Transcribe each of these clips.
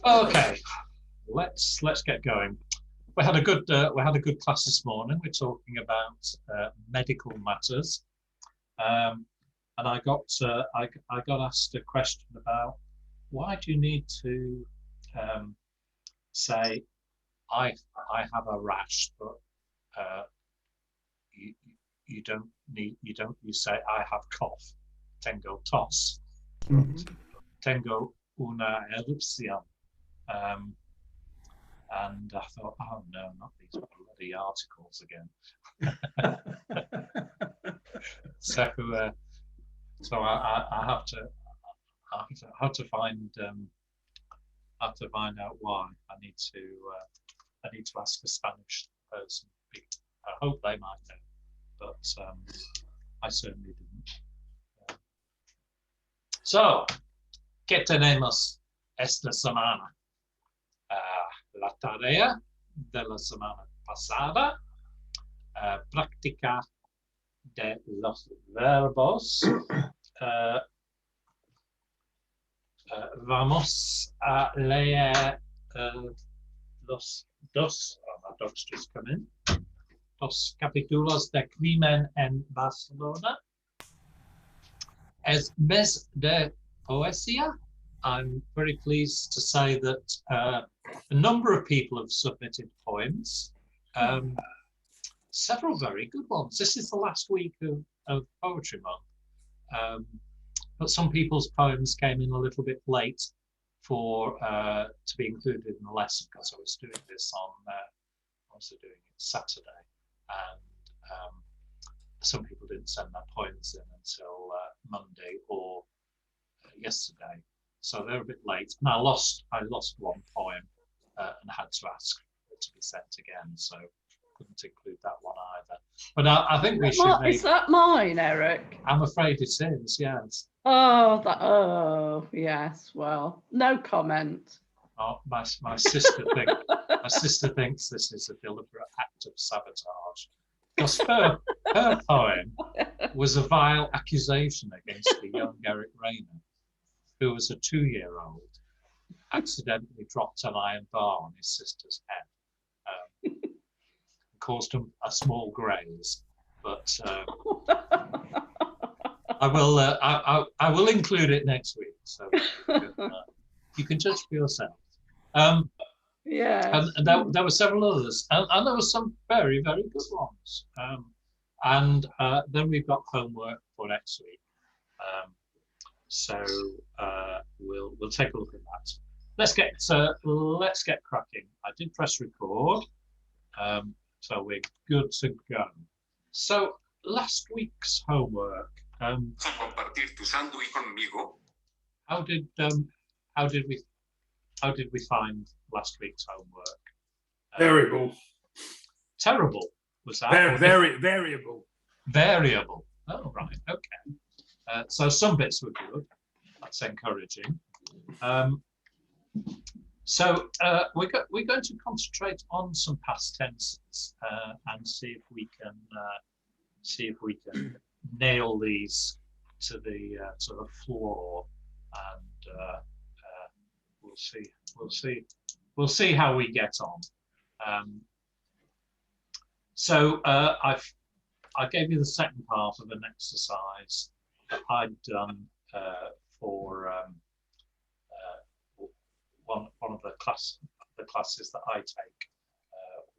Okay, let's get going. We had a good class this morning. We're talking about medical matters, and I got asked a question about why do you need to say I have a rash, but you say I have cough. Tengo tos. Tengo una erupción. And I thought, oh no, not these bloody articles again. so I have to find out why. I need to ask a Spanish person. I hope they might know, but I certainly didn't. So, ¿qué tenemos esta semana? La tarea de la semana pasada, práctica de los verbos. Vamos a leer los dos, my dog's just come in, dos capítulos de Crimen en Barcelona. Es mes de poesía. I'm very pleased to say that a number of people have submitted poems, several very good ones. This is the last week of Poetry Month, but some people's poems came in a little bit late to be included in the lesson, because I was doing this doing it Saturday, and some people didn't send their poems in until Monday or yesterday. So they're a bit late, and I lost one poem and had to ask for it to be sent again. So couldn't include that one either. But I think we should. Is that mine, Eric? I'm afraid it is. Yes. Oh, yes. Well, no comment. Oh, my sister thinks this is a deliberate act of sabotage, because her poem was a vile accusation against the young Eric Rayner, who was a 2-year-old, accidentally dropped an iron bar on his sister's head, caused him a small graze. But I will include it next week, so you can judge for yourself. Yeah. And there were several others, and there were some very, very good ones. And then we've got homework for next week. So we'll take a look at that. Let's get cracking. I did press record, so we're good to go. So last week's homework. How did we find last week's homework? Variable. Terrible, was that? Very variable. Variable. Oh right, okay. So some bits were good. That's encouraging. So we're going to concentrate on some past tenses and see if we can nail these to the floor, and we'll see how we get on. So I gave you the second part of an exercise that I'd done for one of the classes that I take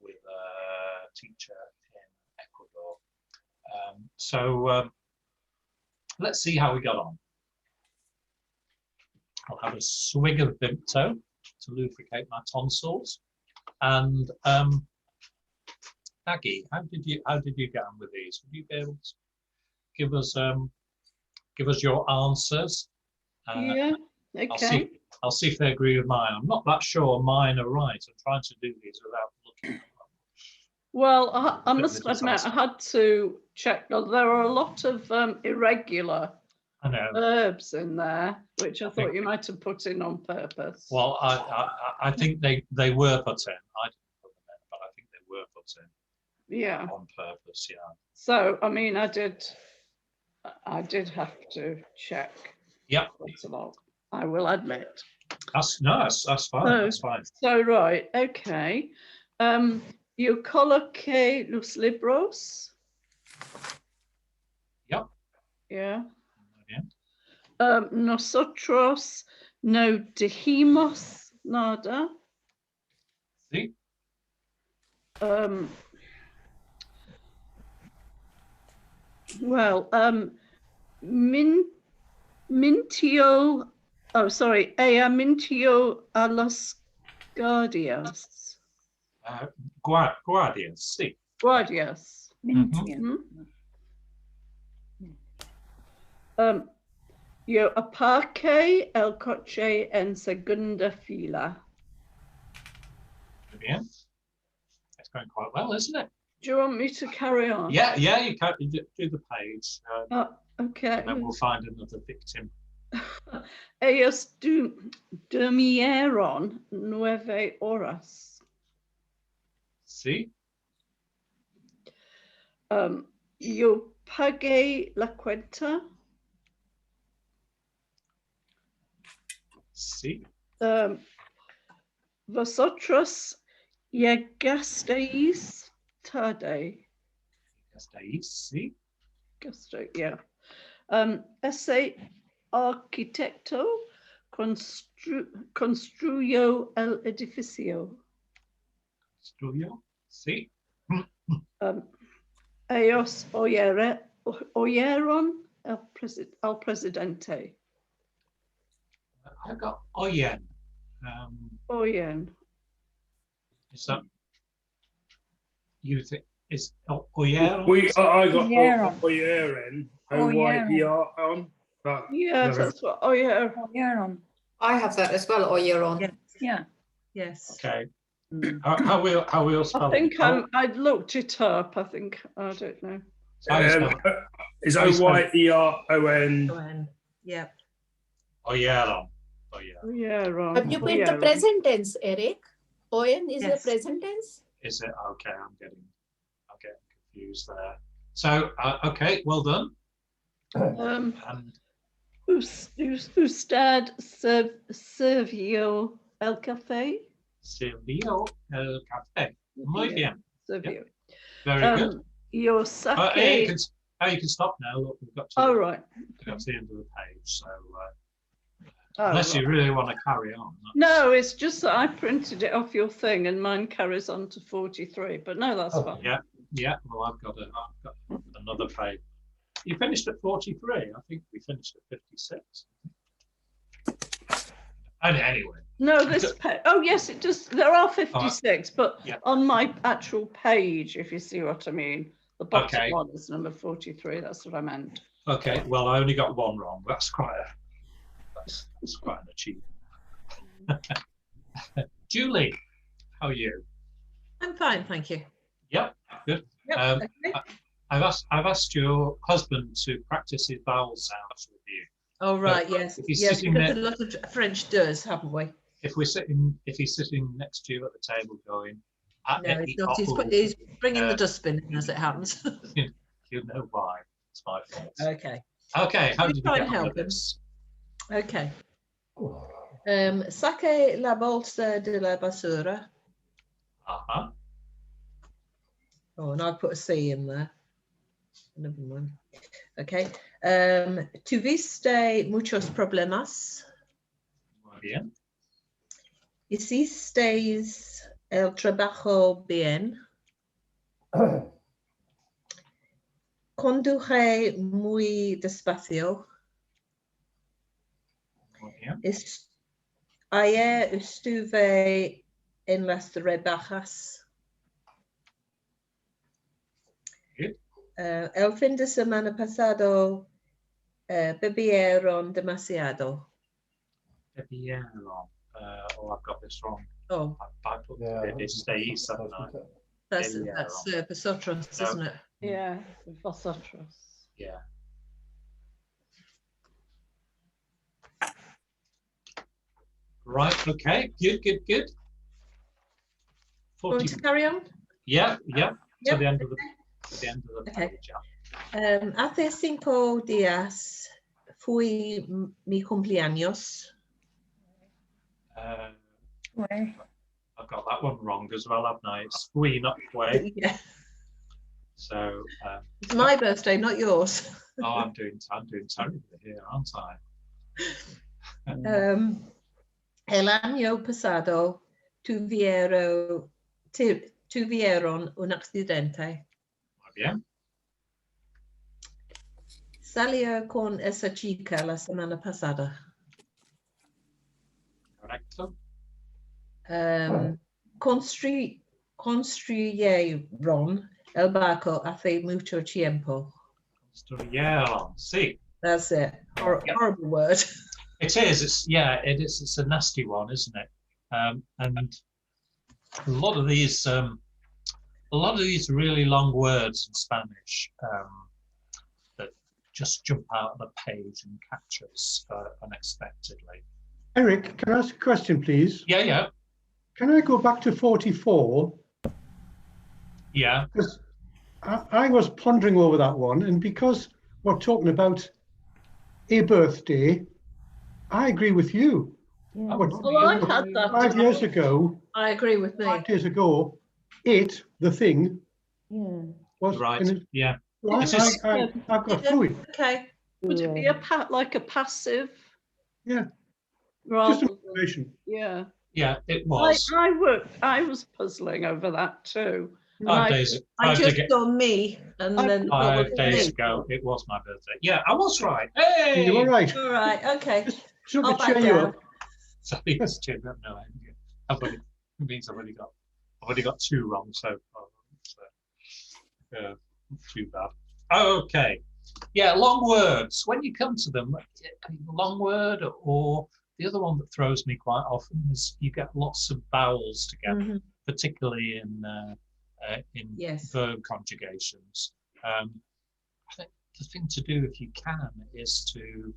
with a teacher in Ecuador. So let's see how we got on. I'll have a swig of Vimto to lubricate my tonsils. And Maggie, how did you get on with these? Would you be able to give us your answers? Yeah. Okay. I'll see if they agree with mine. I'm not that sure mine are right. I'm trying to do these without looking at them. Well, I must admit, I had to check. There are a lot of irregular verbs in there, which I thought you might have put in on purpose. Well, I think they were put in. I didn't put them in, but I think they were put in. Yeah. On purpose. us, yeah. So, I mean, I did have to check. Yep. Quite a lot, I will admit. That's fine. That's fine. So right, okay. You coloque los libros. Yep. Yeah. Yeah. Nosotros no dijimos nada. See? Well, mintió. Oh, sorry. Ella mintió a los guardias. Guardias, sí. Guardias. Yo aparqué el coche en segunda fila. Muy bien. It's going quite well, isn't it? Do you want me to carry on? Yeah, you can do the page. Okay. And then we'll find another victim. Ellos durmieron 9 horas. See? Yo pagué la cuenta. See? Vosotros llegasteis tarde. Llegasteis, sí. Yeah. Ese arquitecto construyó el edificio. Construyó, sí. Ellos oyeron al presidente. I got oyen. Oyen. Is that you think is oyeron? I got oyeron. O-Y-E-R-on. Yes, that's what oyeron. I have that as well, oyeron. Yes. Yeah. Yes. Okay. How will spell I think it? I looked it up. I think I don't know. Is O-Y-E-R-O-N. O-N. Yeah. Oyeron. Oyeron. Have you put the present tense, Eric? Oyen is Yes. the present tense? Is it? Okay, I'm getting confused there. So, okay, well done. And Usted sirvió el café. Sirvió el café. Muy bien. Sirvió. Very good. Yo saqué. You can stop now. Look, we've got to, Right. got to the end of the page. So, Oh, unless right. you really want to carry on. No, it's just that I printed it off your thing and mine carries on to 43. But no, that's fine. Yeah. Well, I've got another page. You finished at 43. I think we finished at 56. And anyway. No, this page. Oh, yes, it does. There are 56, but yeah. on my actual page, if you see what I mean, the bottom Okay. one is number 43. That's what I meant. Okay. Well, I only got one wrong. That's quite an achievement. Julie, how are you? I'm fine, thank you. Yep. Good. Yep, okay. I've asked your husband to practice his vowel sounds with you. Oh right, yes, if he's yes. sitting Because there- a lot of French does, haven't we? If he's sitting next to you at the table going, No, he's not. He's bringing the dustbin in as it happens. you know why. It's my fault. Okay. Okay, how We did you try get and on help with him. this? Okay. Saque la bolsa de la basura. Uh-huh. Oh, and I put a C in there. Never mind. Okay. Tuviste muchos problemas. Muy bien. Hicisteis el trabajo bien. Conduje muy despacio. Muy bien. Ayer estuve en las rebajas. Good. El fin de semana pasado bebieron demasiado. Bebieron. I've got this wrong. Oh, I put bebisteis, haven't I? that's Bebieron. vosotros, No. isn't it? Yeah, vosotros. Yeah. Right, okay. Good. Want 40. to carry on? Yeah. To Yep. the end of the at the end of the Okay. page. Hace 5 días fui mi cumpleaños. I've got that one wrong as well, haven't I? It's fui, not fue. Yeah. So It's my birthday, not yours. oh, I'm doing terribly here, aren't I? El año pasado tuvieron un accidente. Muy bien. Salió con esa chica la semana pasada. Correcto. Construyeron el barco hace mucho tiempo. Construyeron. Sí. That's it. Horrible word. It is. It's a nasty one, isn't it? And a lot of these really long words in Spanish that just jump out of the page and catch us unexpectedly. Eric, can I ask a question, please? Yeah. Can I go back to 44? Yeah. Because I was pondering over that one, and because we're talking about a birthday, I agree with you. Yeah. Well, I had that 5 years ago. I agree with me. 5 days ago, the thing, was right. Yeah. Well, I've got fluid. Okay. Would it be like a passive? Yeah. Rather Just information. Yeah. Yeah, it was. I was puzzling over that too. 5 days. I just saw me, and then 5 days ago, it was my birthday. Yeah, I was right. Hey, you were right. All right. Okay. Just I'll to cheer you up. So it's cheered up. No, it means I've already got 2 wrong so far. So, not too bad. Okay. Yeah, long words. When you come to them, long word, or the other one that throws me quite often is you get lots of vowels together, particularly in verb conjugations. I think the thing to do, if you can, is to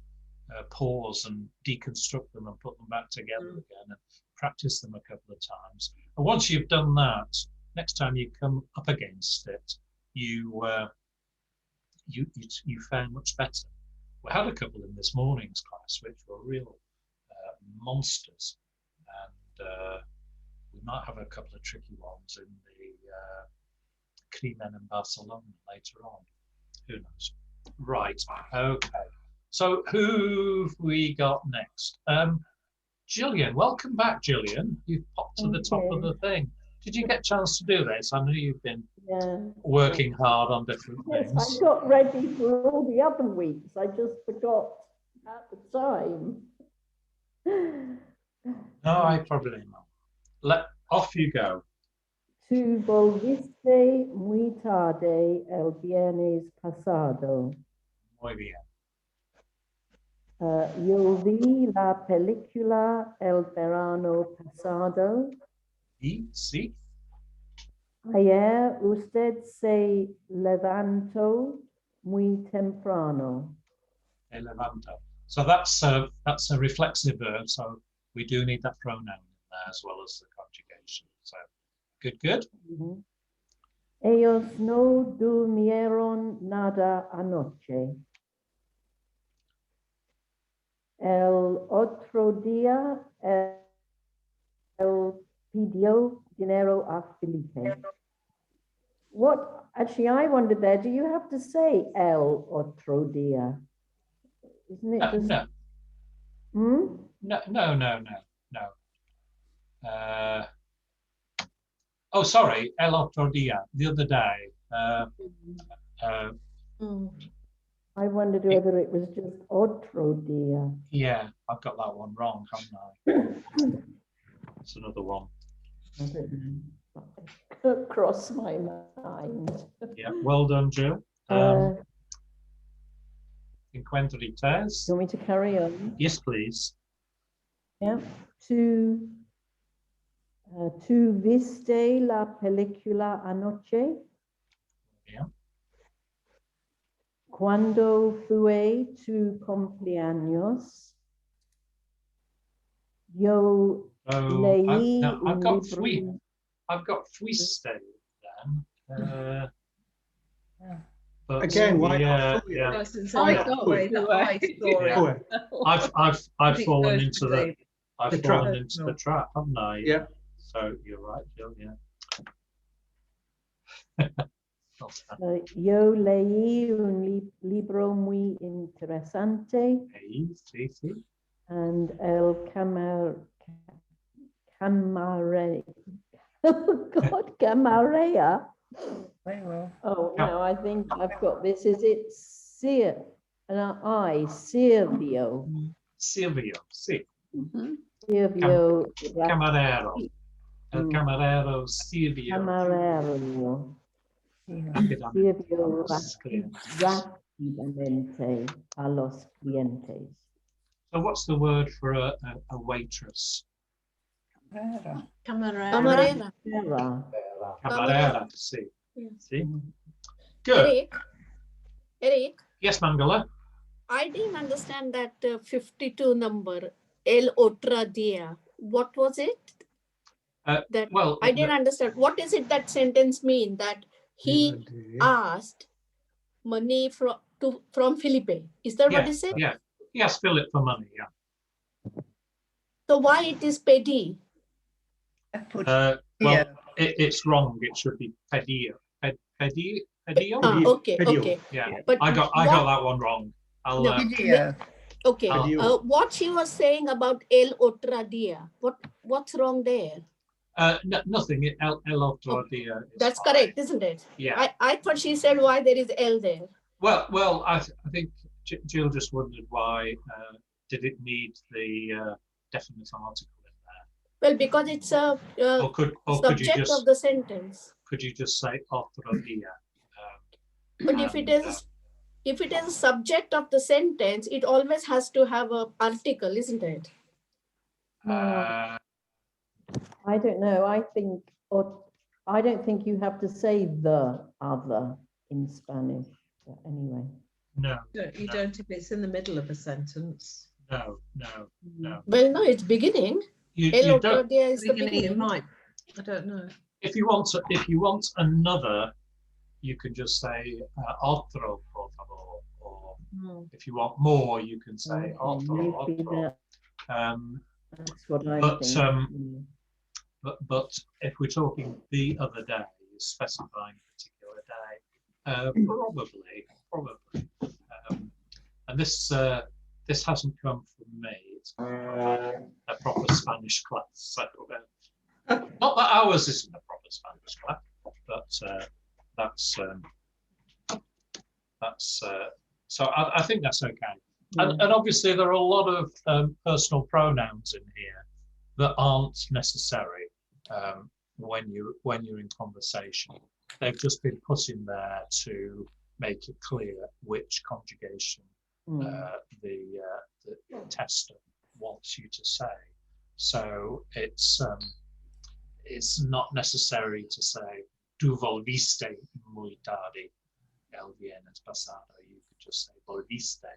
pause and deconstruct them and put them back together again and practice them a couple of times. And once you've done that, next time you come up against it, you fare much better. We had a couple in this morning's class which were real monsters, and we might have a couple of tricky ones in the Crimen in Barcelona later on. Who knows? Right. Okay. So who've we got next? Gillian, welcome back, Gillian. You've popped to the top of the thing. Did you get a chance to do this? I know you've been working hard on different things. I got ready for all the other weeks. I just forgot at the time. No, I probably not. Off you go. Tu volviste muy tarde el viernes pasado. Muy bien. Yo vi la película el verano pasado. Y sí. Ayer usted se levantó muy temprano. Se levanta. So that's a reflexive verb. So we do need that pronoun in there as well as the conjugation. So good. Ellos no durmieron nada anoche. El otro día él pidió dinero a Felipe. What, actually, I wondered there, do you have to say el otro día? Isn't it just... No. Oh, sorry, el otro día, the other day. I wondered whether it was just otro día. Yeah, I've got that one wrong, haven't I? That's another one. Could cross my mind. Yeah, well done, Jill. Encuentrites. You want me to carry on? Yes, please. Yeah. Tu viste la película anoche? Yeah. Cuando fue tu cumpleaños? Yo leí I've got fuiste then. But Again, why not? yeah. I got Way that I saw it. Yeah. I've fallen into the The trap. the trap, haven't I? Yeah. So you're right, Jill. Yeah. Yo leí un libro muy interesante Hey, see. and el camare God, camarea. Oh no, I think I've got this. Is it Silvio? Silvio, sì. Silvio. Camarero. El camarero Silvio. Camarero. Silvio rápidamente a los clientes. So what's the word for a waitress? Camarera. Camarera, see. Yes. See? Good. Eric, Yes, Mangala. I didn't understand that 52 number, El Otra Dia. What was it? That Well, I didn't understand. What is it that sentence mean? That he asked money from Felipe. Is that what it said? Yeah. Yes, fill it for money, yeah. So why it is pedi? Well, it's wrong. It should be pedio. Pedio? Okay. Yeah, But I got that one wrong. I'll, No, okay. Pedio. What she was saying about El Otra Dia. What's wrong there? nothing. El otro dia. That's fine. correct, isn't it? Yeah. I thought she said why there is L there. Well, I think Jill just wondered why did it need the definite article in there? Well, because it's a Could you subject just of the sentence. could you just say otro dia? But if it is a subject of the sentence, it always has to have an article, isn't it? I don't know. I don't think you have to say the other in Spanish. But anyway. No. You don't if it's in the middle of a sentence. No. Well, no, it's beginning. You El don't. Otro Dia is the Beginning, it beginning. might. I don't know. If you want another, you can just say otro por favor, or if you want more, you can say otro. That's what I'm thinking. But if we're talking the other day, specifying a particular day, probably. And this hasn't come from me. It's come from a proper Spanish class. So, not that ours isn't a proper Spanish class, but that's so I think that's okay. And obviously there are a lot of personal pronouns in here that aren't necessary when you're in conversation. They've just been put in there to make it clear which conjugation the tester wants you to say. So it's not necessary to say "Tu volviste muy tarde el viernes pasado." You could just say "volviste."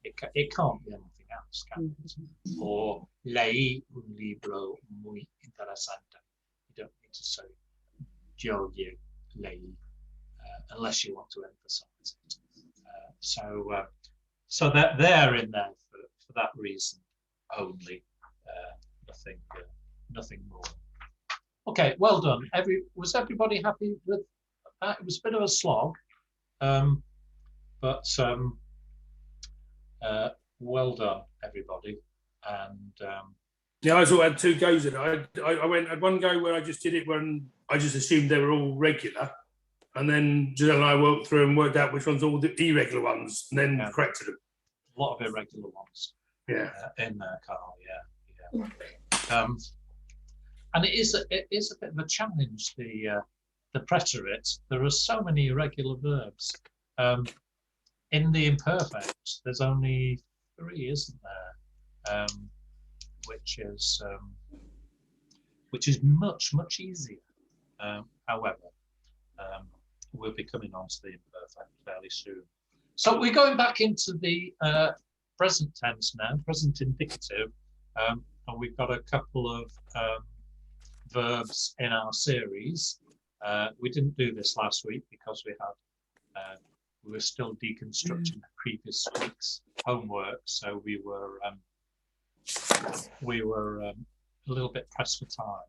It can't be anything else, can it? Or "leí un libro muy interesante." You don't need to say "yo leí," unless you want to emphasize it. So that they're in there for that reason only. Nothing more. Okay, well done. Was everybody happy with that? It was a bit of a slog, but well done, everybody. And I sort of had two goes at it. I had one go where I just did it when I just assumed they were all regular, and then Jill and I worked through and worked out which ones all the irregular ones, and then corrected them. A lot of irregular ones. Yeah. In there, Carl. Yeah. And it is a bit of a challenge. The preterit. There are so many irregular verbs. In the imperfect, there's only 3, isn't there? Which is much easier. However, we'll be coming on to the imperfect fairly soon. So we're going back into the present tense now, present indicative, and we've got a couple of verbs in our series. We didn't do this last week because we we were still deconstructing the previous week's homework, so we were a little bit pressed for time.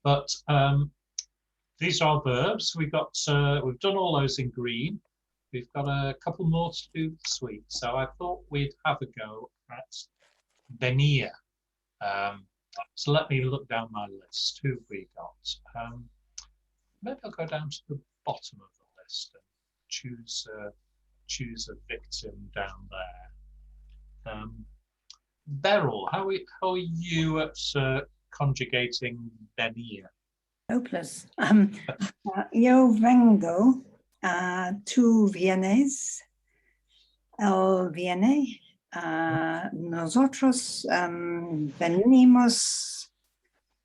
But these are verbs. We've done all those in green. We've got a couple more to do this week, so I thought we'd have a go at venir. So let me look down my list. Who have we got? Maybe I'll go down to the bottom of the list and choose a victim down there. Beryl, how are you at conjugating venir? Hopeless. Yo vengo, tú vienes, él viene, nosotros venimos,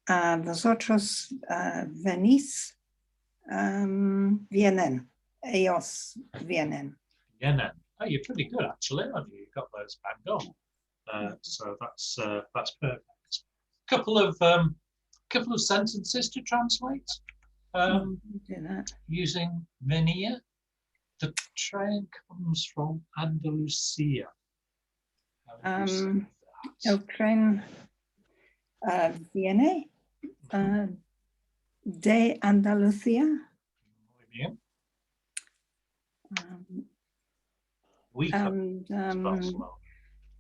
vosotros venís, vienen, ellos vienen. Vienen. Oh, you're pretty good actually, aren't you? You've got those bang on. So that's perfect. Couple of sentences to translate. Do that. Using venir. The train comes from Andalusia. El tren viene de Andalucía. Muy bien.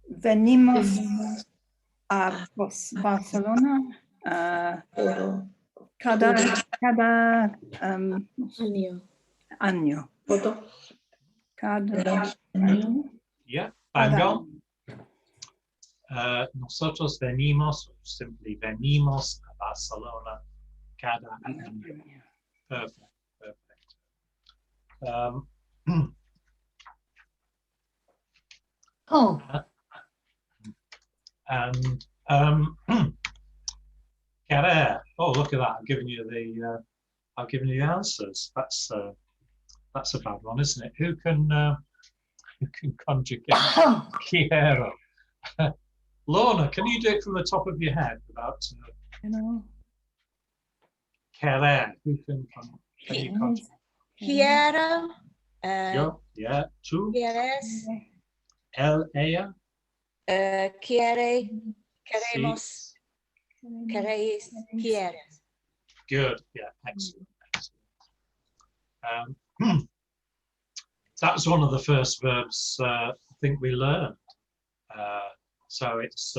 Venimos a Barcelona cada año. Cada año. Yeah, bang on. Nosotros venimos, simply venimos a Barcelona cada año. Perfect. And querer. Oh, look at that! I've given you the answers. That's a bad one, isn't it? Who can conjugate quiero? Lorna, can you do it from the top of your head without querer? Who can you conjugate? Quiero. Yo, yeah, tú. Quieres. Él, ella. Quiere. Queremos. Sí. Queréis. Quieres. Good. Yeah, excellent. That was one of the first verbs I think we learned. So it's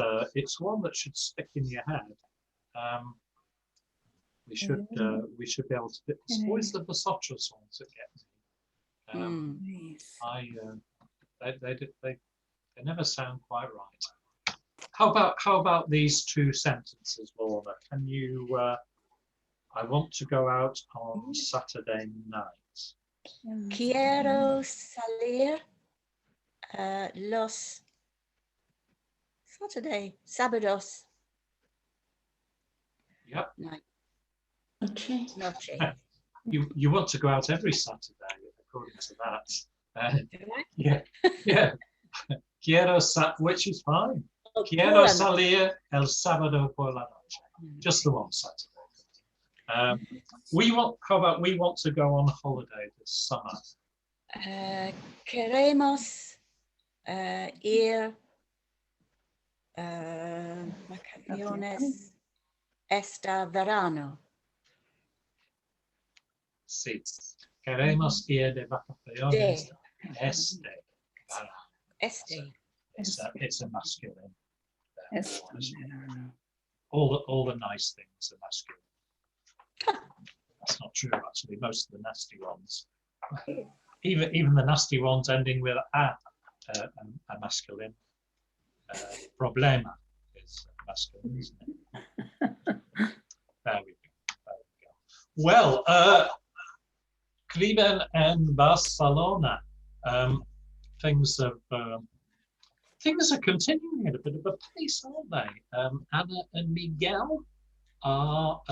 one that should stick in your head. We should be able to. It's always the vosotros ones that get me. They never sound quite right. How about these two sentences, Lorna? Can you? I want to go out on Saturday night. Quiero salir los sábados. Yep. Noche. You want to go out every Saturday, according to that. Yeah. Quiero which is fine. Quiero salir el sábado por la noche. Just the one Saturday. How about we want to go on holiday this summer? Queremos ir vacaciones este verano. Sí. Queremos ir de vacaciones este verano. It's a masculine. All the nice things are masculine. That's not true, actually. Most of the nasty ones, even the nasty ones ending with a masculine. Problema is masculine, isn't it? There we go. Well, Crimen and Barcelona. Things are continuing at a bit of a pace, aren't they? Anna and Miguel are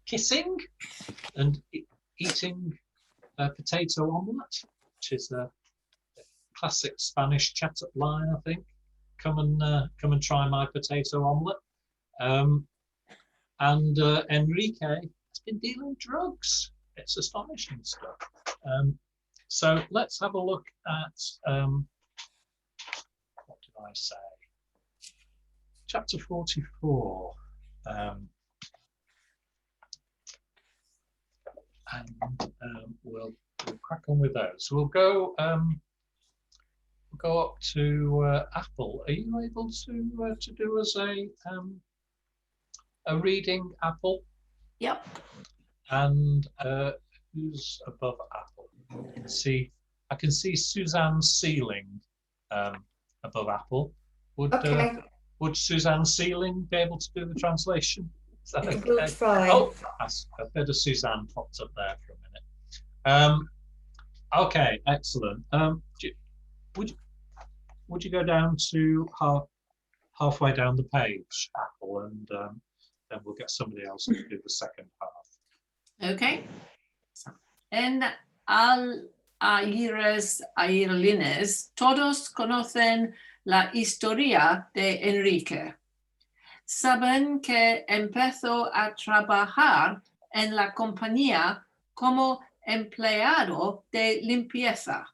kissing and eating a potato omelette, which is a classic Spanish chat-up line, I think. Come and try my potato omelette. And Enrique has been dealing drugs. It's astonishing stuff. So let's have a look at, what did I say? Chapter 44. We'll crack on with those. We'll go up to Apple. Are you able to do us a reading, Apple? Yep. And who's above Apple? I can see Suzanne Sealing above Apple. Would Suzanne Sealing be able to do the translation? Is that okay? We'll try. Oh, a bit of Suzanne popped up there for a minute. Okay, excellent. Would you go down to halfway down the page, Apple, and then we'll get somebody else to do the second half. Okay. En aires airlines, todos conocen la historia de Enrique. Saben que empezó a trabajar en la compañía como empleado de limpieza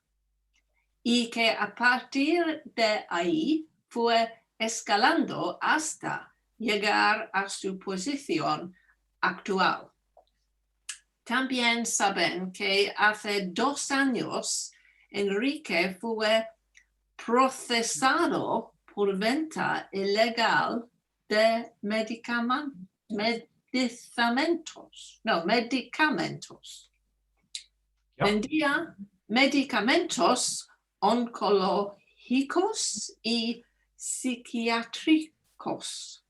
y que a partir de ahí fue escalando hasta llegar a su posición actual. También saben que hace 2 años Enrique fue procesado por venta ilegal de medicamentos. Yep. Vendía medicamentos oncológicos y psiquiátricos,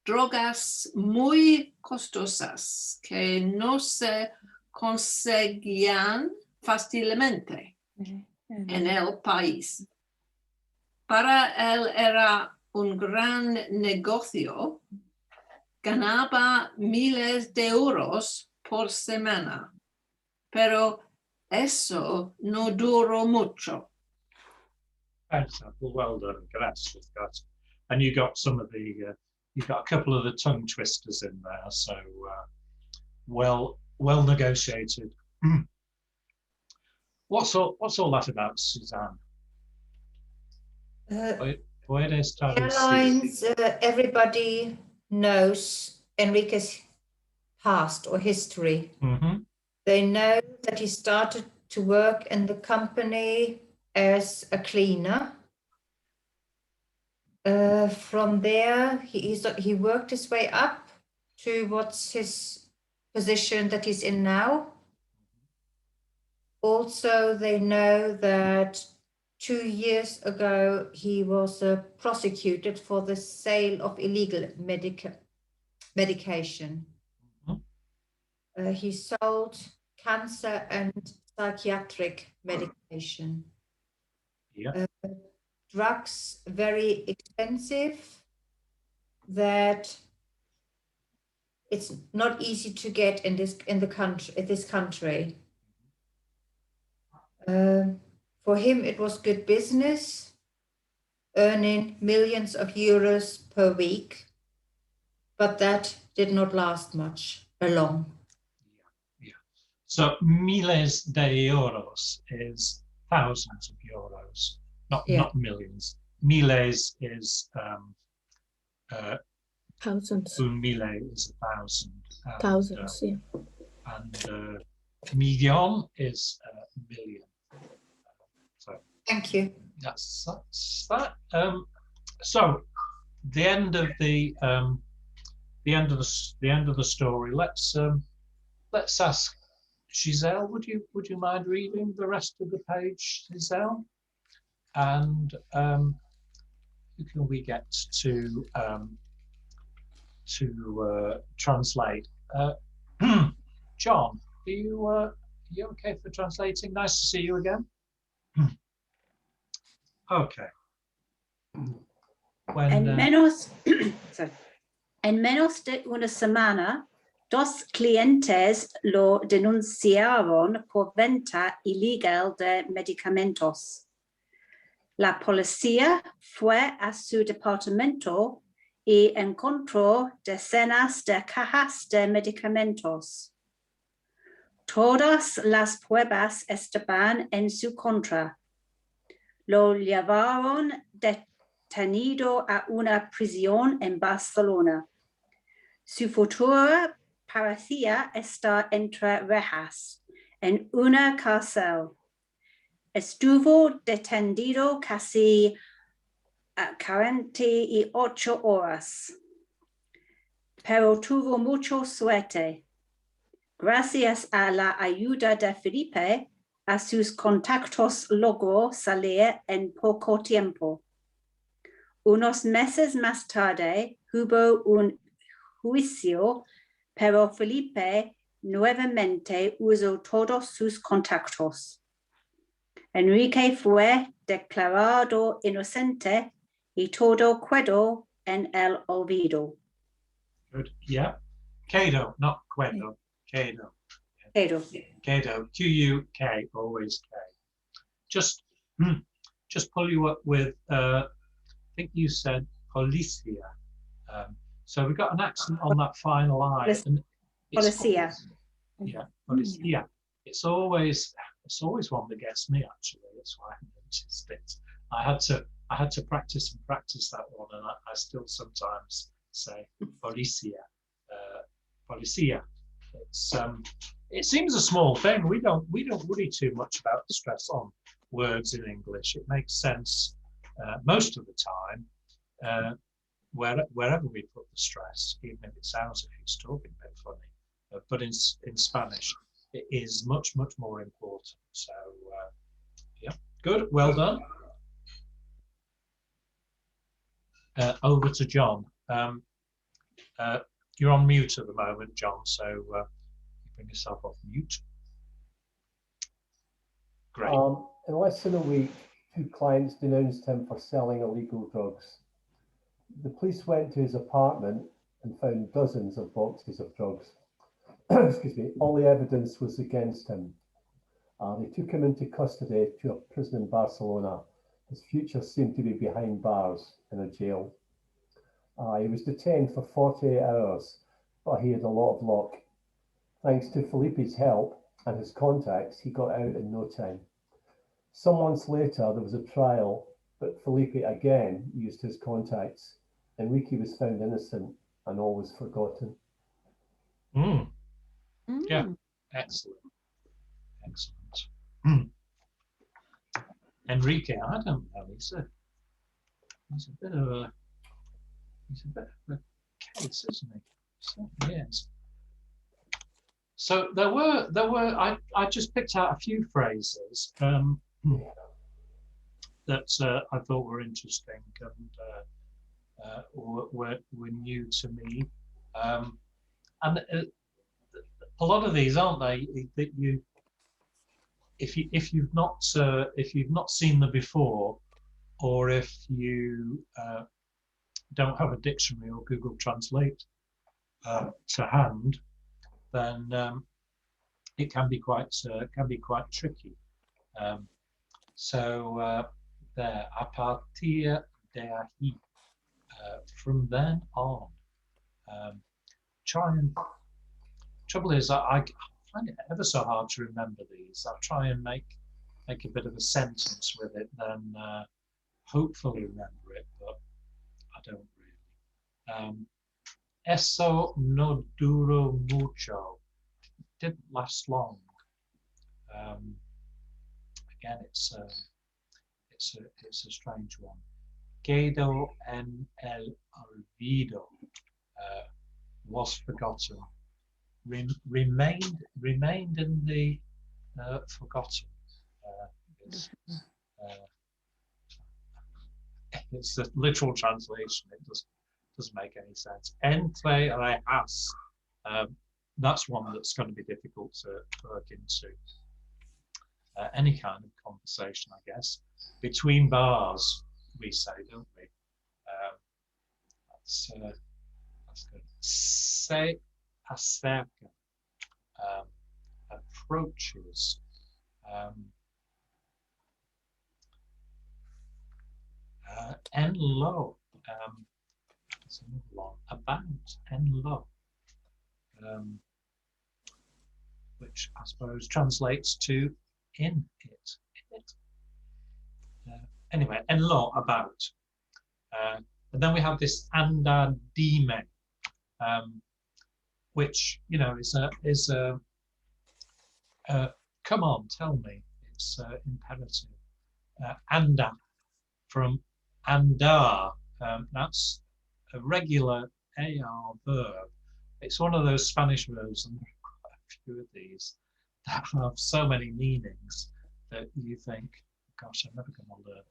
drogas muy costosas que no se conseguían fácilmente en el país. Para él era un gran negocio, ganaba miles de euros por semana, pero eso no duró mucho. Thanks, well done, gracias. And you got some of the, you got a couple of the tongue twisters in there, so well negotiated. What's all that about, Suzanne? Airlines, everybody knows Enrique's past or history. Mm-hmm. They know that he started to work in the company as a cleaner. From there, he worked his way up to what's his position that he's in now. Also, they know that 2 years ago, he was prosecuted for the sale of illegal medication. Mm-hmm. He sold cancer and psychiatric medication. Yeah. Drugs, very expensive, that it's not easy to get in this country. For him, it was good business, earning millions of euros per week, but that did not last long. Yeah. So miles de euros is thousands of euros, not millions. Miles is thousands. Un mille is 1,000. Thousands, yeah. And million is million. So thank you. That's that. So the end of the story. Let's ask Giselle. Would you mind reading the rest of the page, Giselle? And who can we get to translate? John, are you okay for translating? Nice to see you again. Okay. En menos de una semana, 2 clientes lo denunciaron por venta ilegal de medicamentos. La policía fue a su departamento y encontró decenas de cajas de medicamentos. Todas las pruebas estaban en su contra. Lo llevaron detenido a una prisión en Barcelona. Su futuro parecía estar entre rejas, en una cárcel. Estuvo detenido casi 48 horas, pero tuvo mucha suerte. Gracias a la ayuda de Felipe, a sus contactos logró salir en poco tiempo. Unos meses más tarde hubo un juicio, pero Felipe nuevamente usó todos sus contactos. Enrique fue declarado inocente y todo quedó en el olvido. Good. Yeah. Cado, not Quedo. Cado. Cado. Q-U-K, always K. Just pull you up with, I think you said policia. So we've got an accent on that final I. Policia. Yeah, policia. It's always one that gets me, actually. That's why I noticed it. I had to practice that one, and I still sometimes say policia. Policia. It seems a small thing. We don't worry too much about the stress on words in English. It makes sense most of the time, wherever we put the stress, even if it sounds like he's talking a bit funny. But in Spanish, it is much more important. So yeah, good, well done. Over to John. You're on mute at the moment, John, so bring yourself off mute. Great. In less than a week, 2 clients denounced him for selling illegal drugs. The police went to his apartment and found dozens of boxes of drugs. Excuse me. All the evidence was against him. They took him into custody to a prison in Barcelona. His future seemed to be behind bars in a jail. He was detained for 48 hours, but he had a lot of luck. Thanks to Felipe's help and his contacts, he got out in no time. Some months later, there was a trial, but Felipe again used his contacts. Enrique was found innocent and all was forgotten. Yeah, excellent. Enrique, I don't know. He's a bit of a case, isn't he? So, yes. So there were. I just picked out a few phrases that I thought were interesting and were new to me, and a lot of these, aren't they? That if you've not seen them before, or if you don't have a dictionary or Google Translate to hand, then it can be quite tricky. So there, a partir de ahí, from then on. Trouble is, I find it ever so hard to remember these. I'll try and make a bit of a sentence with it, then hopefully remember it, but I don't really. Eso no duró mucho. It didn't last long. Again, it's a strange one. Quedó en el olvido. Was forgotten. Remained in the forgotten. It's the literal translation. It doesn't make any sense. Entre rejas. That's one that's going to be difficult to work into. Any kind of conversation, I guess. Between bars, we say, don't we? That's good. Se acerca. Approaches. En lo. It's another one. About. En lo. which I suppose translates to in it. Anyway, en lo, about. And then we have this anda dime, which, you know, is a come on, tell me. It's imperative. Anda, from andar, that's a regular AR verb. It's one of those Spanish verbs, and there are quite a few of these that have so many meanings that you think, gosh, I'm never going to learn.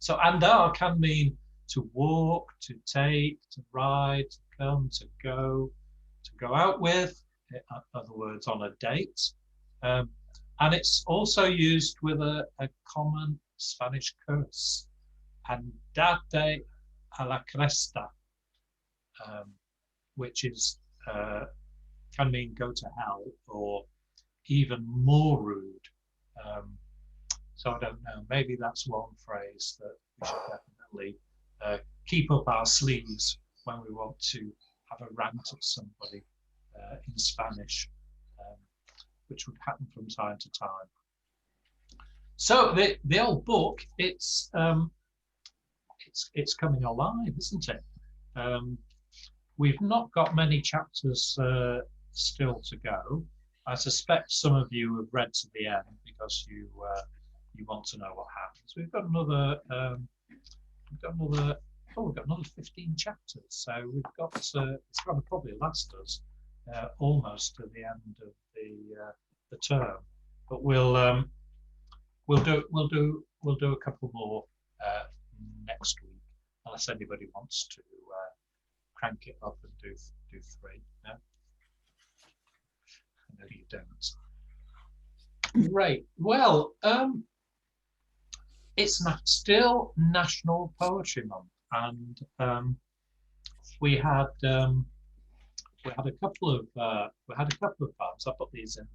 So andar can mean to walk, to take, to ride, to come, to go out with, in other words, on a date. And it's also used with a common Spanish curse, andate a la cresta, which is can mean go to hell, or even more rude. So I don't know, maybe that's one phrase that we should definitely keep up our sleeves when we want to have a rant at somebody in Spanish, which would happen from time to time. So the old book, it's coming alive, isn't it? We've not got many chapters still to go. I suspect some of you have read to the end because you want to know what happens. We've got another 15 chapters, so we've got it's going to probably last us almost to the end of the term. But we'll do a couple more next week, unless anybody wants to crank it up and do 3. No? I know you don't. Great. Well, it's still National Poetry Month, and we had a couple of poems. I put these in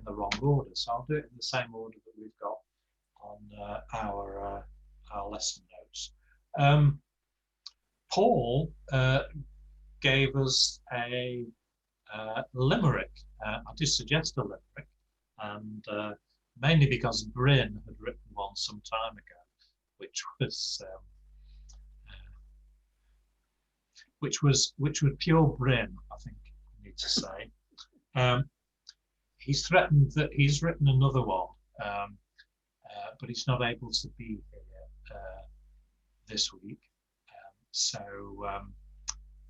the wrong order, so I'll do it in the same order that we've got on our lesson notes. Paul gave us a limerick. I did suggest a limerick, and mainly because Bryn had written one some time ago, which was pure Bryn, I think I need to say. He's threatened that he's written another one, but he's not able to be here this week. So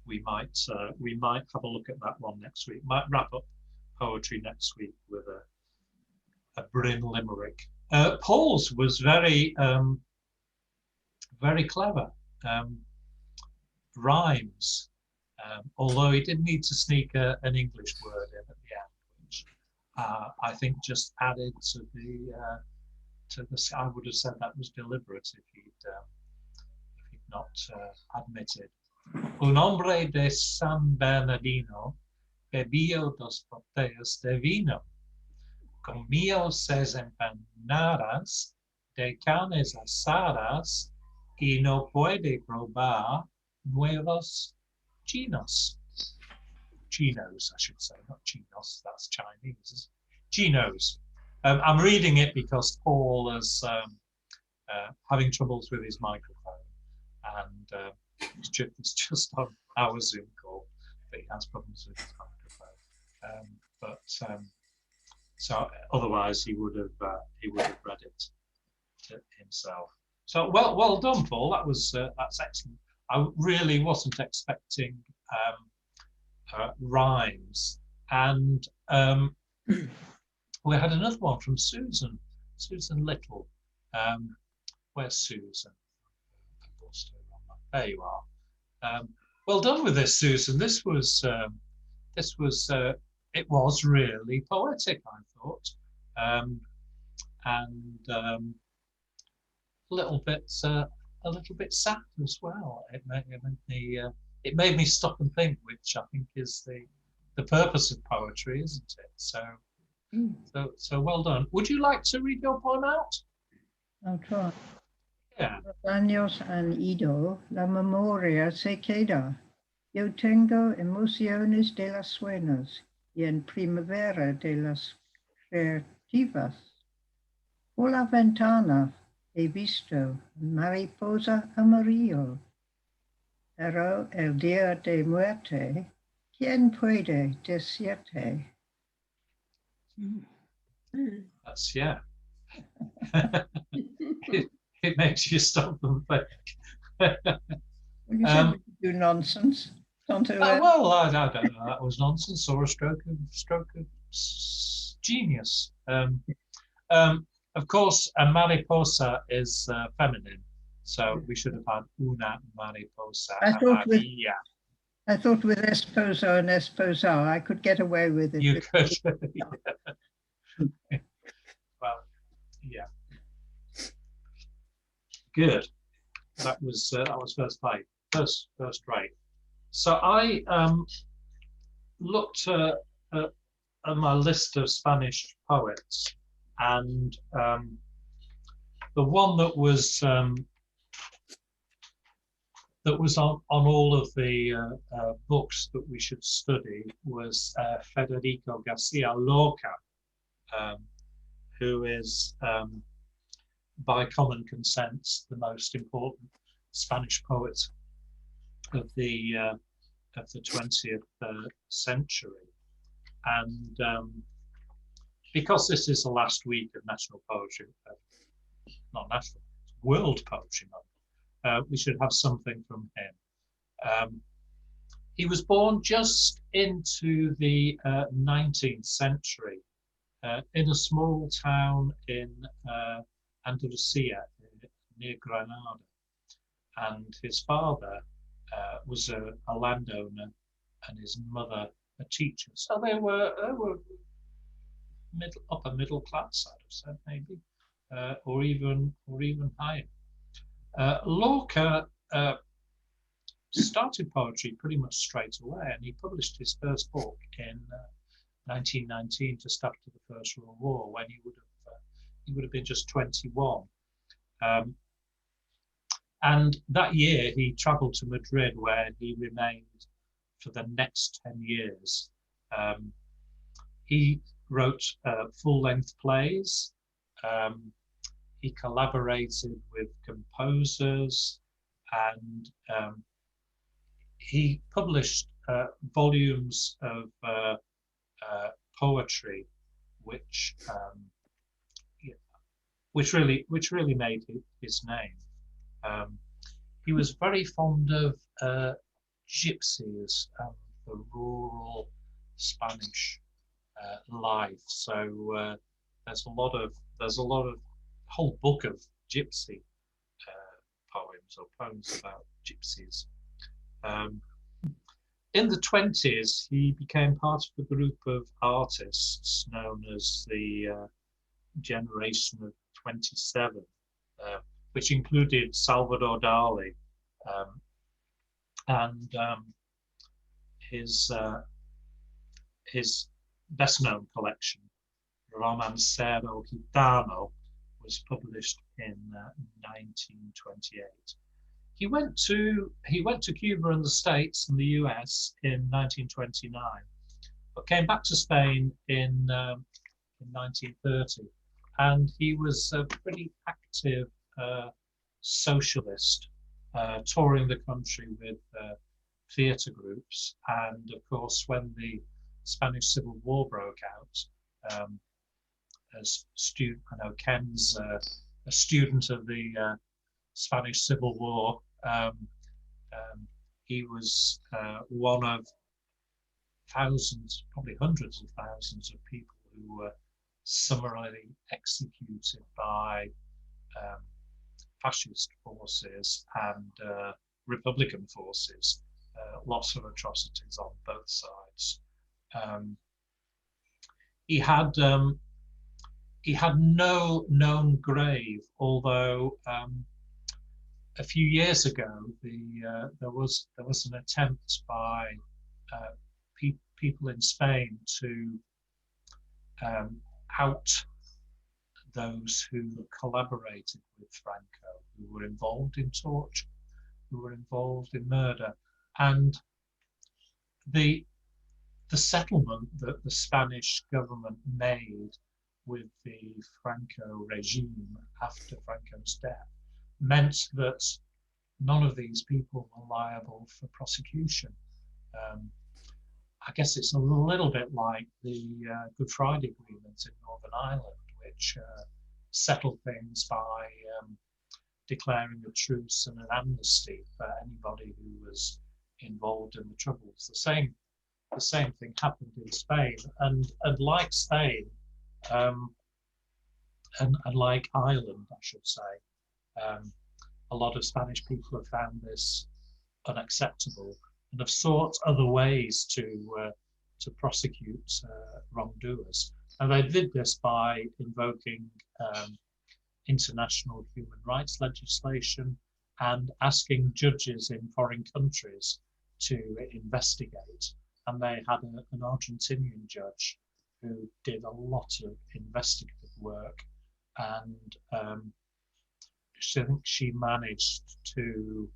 we might have a look at that one next week. Might wrap up poetry next week with a Bryn limerick. Paul's was very clever. Rhymes, although he did need to sneak an English word in at the end, which I think just added to the. I would have said that was deliberate if he'd not admitted. Un hombre de San Bernardino bebía 2 botellas de vino, comió 6 empanadas de carnes asadas y no puede probar nuevos chinos. Chinos, I should say, not chinos, that's Chinese. Chinos. I'm reading it because Paul is having troubles with his microphone, and it's just on our Zoom call that he has problems with his microphone. So otherwise he would have read it to himself. So well done, Paul. That's excellent. I really wasn't expecting rhymes, and we had another one from Susan Little. Where's Susan? There you are. Well done with this, Susan. It was really poetic, I thought, and a little bit sad as well. It made me stop and think, which I think is the purpose of poetry, isn't it? So well done. Would you like to read your poem out? I'll try. Yeah. Años han ido, la memoria se queda. Yo tengo emociones de los sueños y en primavera de las creativas. Por la ventana he visto mariposa amarillo, pero el día de muerte, ¿quién puede decirte? That's, yeah. it makes you stop and think. Well, you said we could do nonsense. Well, I don't know. That was nonsense or a stroke of genius. Of course, a mariposa is feminine, so we should have had una mariposa amarilla. I thought with esposo and esposar, I could get away with it. You could. Well, yeah. Good. That was first rate. So I looked at my list of Spanish poets, and the one that was on all of the books that we should study was Federico Garcia Lorca, who is, by common consent, the most important Spanish poet of the 20th century. And because this is the last week of National Poetry, not National, World Poetry Month, we should have something from him. He was born just into the 19th century in a small town in Andalusia near Granada, and his father was a landowner and his mother a teacher. So they were upper middle class, I'd have said, maybe, or even higher. Lorca started poetry pretty much straight away, and he published his first book in 1919, just after the First World War, when he would have been just 21. And that year he travelled to Madrid, where he remained for the next 10 years. He wrote full-length plays. He collaborated with composers, and he published volumes of poetry, which really made his name. He was very fond of gypsies and the rural Spanish life. So there's a lot of whole book of gypsy poems or poems about gypsies. In the 20s, he became part of a group of artists known as the Generation of 27, which included Salvador Dali and his best-known collection, Romancero Gitano, was published in 1928. He went to Cuba and the States and the US in 1929, but came back to Spain in 1930, and he was a pretty active socialist, touring the country with theatre groups. And of course, when the Spanish Civil War broke out, as I know Ken's a student of the Spanish Civil War. He was one of thousands, probably hundreds of thousands of people who were summarily executed by fascist forces and Republican forces. Lots of atrocities on both sides. He had no known grave, although a few years ago there was an attempt by people in Spain to out those who collaborated with Franco, who were involved in torture, who were involved in murder, and the the settlement that the Spanish government made with the Franco regime after Franco's death meant that none of these people were liable for prosecution. I guess it's a little bit like the Good Friday Agreement in Northern Ireland, which settled things by declaring a truce and an amnesty for anybody who was involved in the Troubles. The same thing happened in Spain, and like Spain, and like Ireland, I should say, a lot of Spanish people have found this unacceptable and have sought other ways to prosecute wrongdoers. And they did this by invoking international human rights legislation and asking judges in foreign countries to investigate. And they had an Argentinian judge who did a lot of investigative work, and I think she managed to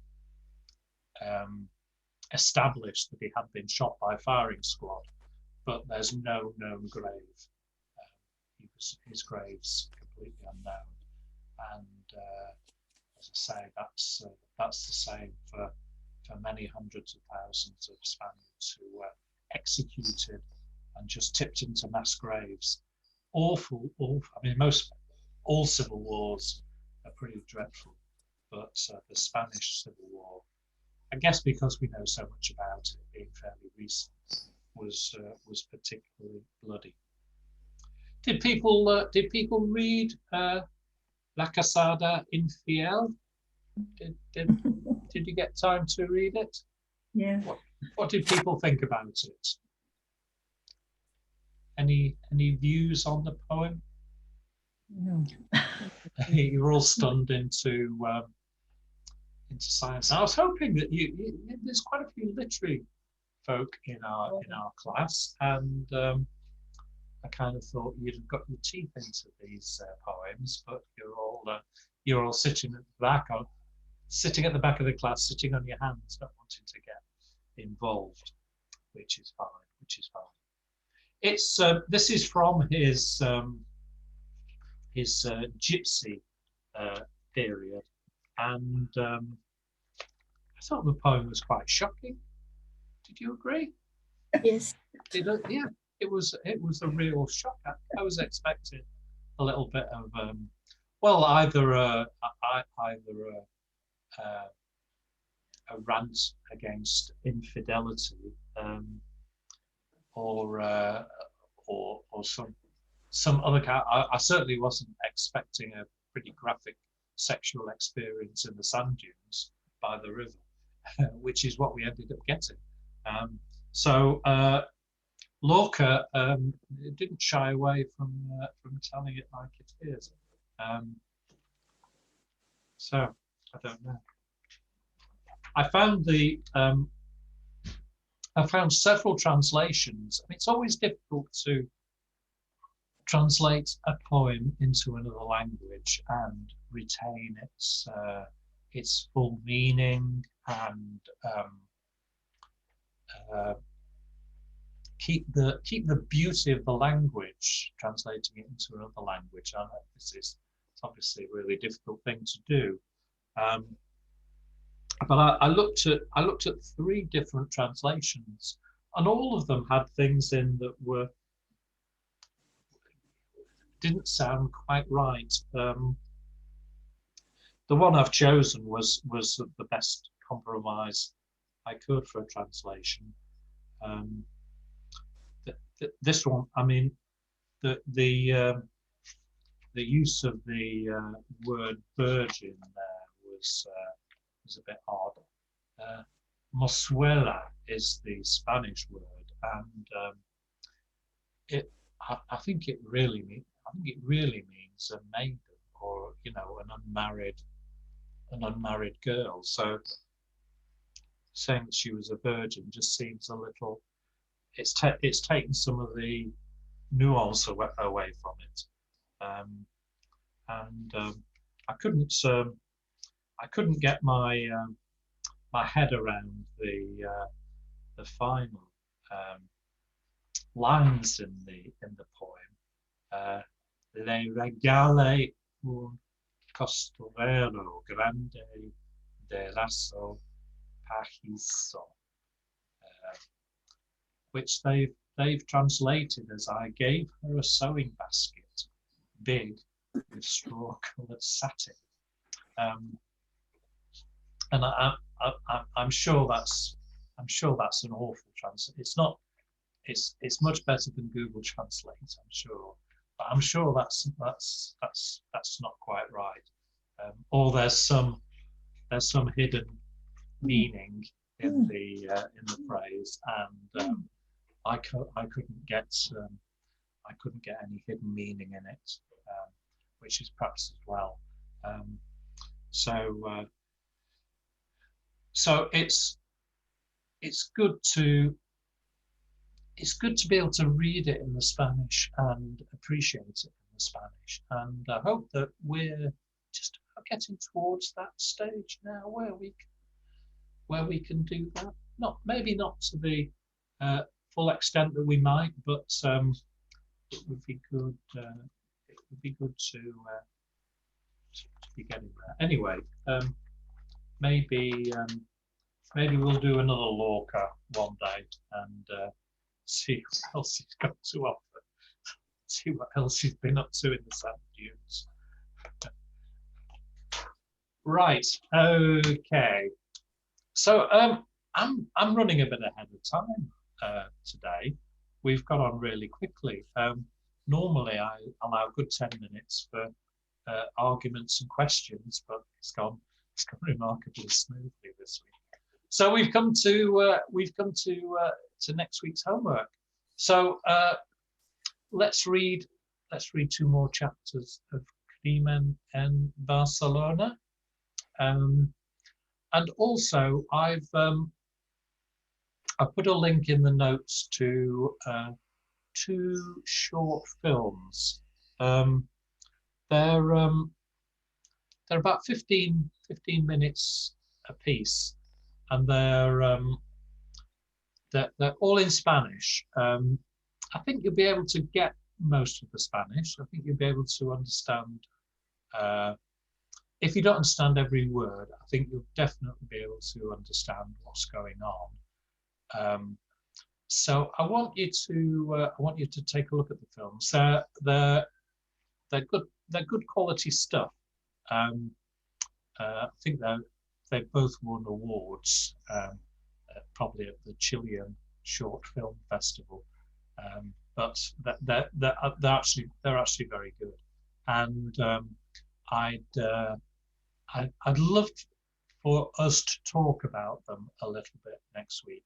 establish that he had been shot by a firing squad, but there's no known grave. His grave's completely unknown, and as I say, that's the same for many hundreds of thousands of Spaniards who were executed and just tipped into mass graves. Awful. I mean, all civil wars are pretty dreadful, but the Spanish Civil War, I guess because we know so much about it being fairly recent, was particularly bloody. Did people read La Casada Infiel? Did you get time to read it? Yeah. What did people think about it? Any views on the poem? No. You're all stunned into science. I was hoping that there's quite a few literary folk in our class, and I kind of thought you'd have got your teeth into these poems, but you're all sitting at the back of the class, sitting on your hands, not wanting to get involved, which is fine. It's this is from his gypsy period, and I thought the poem was quite shocking. Did you agree? Yes. Yeah, it was a real shock. I was expecting a little bit of either a rant against infidelity, or some other kind. I certainly wasn't expecting a pretty graphic sexual experience in the sand dunes by the river, which is what we ended up getting. So Lorca didn't shy away from telling it like it is. So I don't know. I found several translations. I mean, it's always difficult to translate a poem into another language and retain its full meaning and keep the beauty of the language, translating it into another language. I know it's obviously a really difficult thing to do. But I looked at 3 different translations, and all of them had things in that didn't sound quite right. The one I've chosen was the best compromise I could for a translation. This one, I mean, the use of the word virgin there was a bit odd. Mozuela is the Spanish word, and I think it really means a maiden, or an unmarried girl. So saying that she was a virgin just seems a little. It's taken some of the nuance away from it, and I couldn't get my head around the final lines in the poem. Le regale un costurero grande de raso pajizo, which they've translated as I gave her a sewing basket, big, with straw-coloured satin. And I'm sure that's an awful translation. It's not. It's much better than Google Translate, I'm sure. But I'm sure that's not quite right. Or there's some hidden meaning in the phrase, and I couldn't get any hidden meaning in it, which is perhaps as well. So it's good to be able to read it in the Spanish and appreciate it in the Spanish, and I hope that we're just getting towards that stage now where we can do that. Maybe not to the full extent that we might, but it would be good. It would be good to be getting there. Anyway, maybe we'll do another Lorca one day and see what else he's got to offer. See what else he's been up to in the sand dunes. Right. Okay. So I'm running a bit ahead of time today. We've got on really quickly. Normally I allow a good 10 minutes for arguments and questions, but it's gone remarkably smoothly this week. So we've come to next week's homework. So let's read 2 more chapters of Crimen en Barcelona. And also I've put a link in the notes to 2 short films. They're about 15 minutes a piece, and they're all in Spanish. I think you'll be able to get most of the Spanish. I think you'll be able to understand. If you don't understand every word, I think you'll definitely be able to understand what's going on. So I want you to take a look at the films. They're good quality stuff. I think they both won awards, probably at the Chilean Short Film Festival. But they're actually very good, and I'd love for us to talk about them a little bit next week.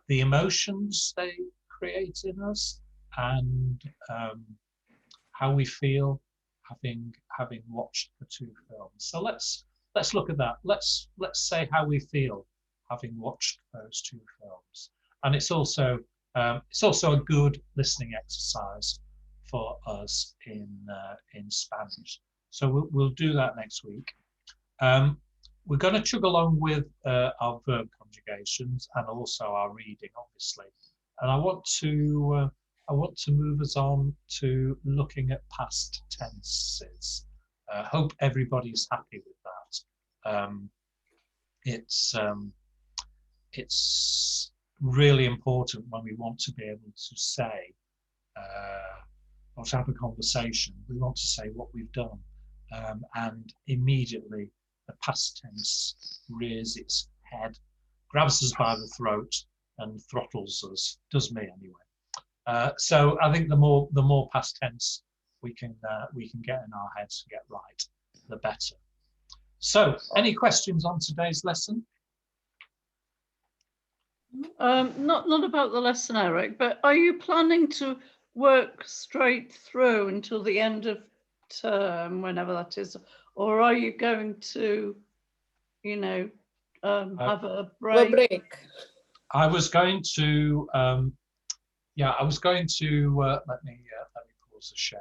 The emotions they create in us, and how we feel having watched the 2 films. So let's look at that. Let's say how we feel having watched those 2 films, and it's also a good listening exercise for us in Spanish. So we'll do that next week. We're going to chug along with our verb conjugations and also our reading, obviously. And I want to move us on to looking at past tenses. Hope everybody's happy with that. It's really important when we want to be able to say, or to have a conversation. We want to say what we've done, and immediately the past tense rears its head, grabs us by the throat, and throttles us. Does me anyway. So I think the more past tense we can get in our heads and get right, the better. So, any questions on today's lesson? Not about the lesson, Eric, but are you planning to work straight through until the end of term, whenever that is, or are you going to, have a break? I was going to, let me pause the share.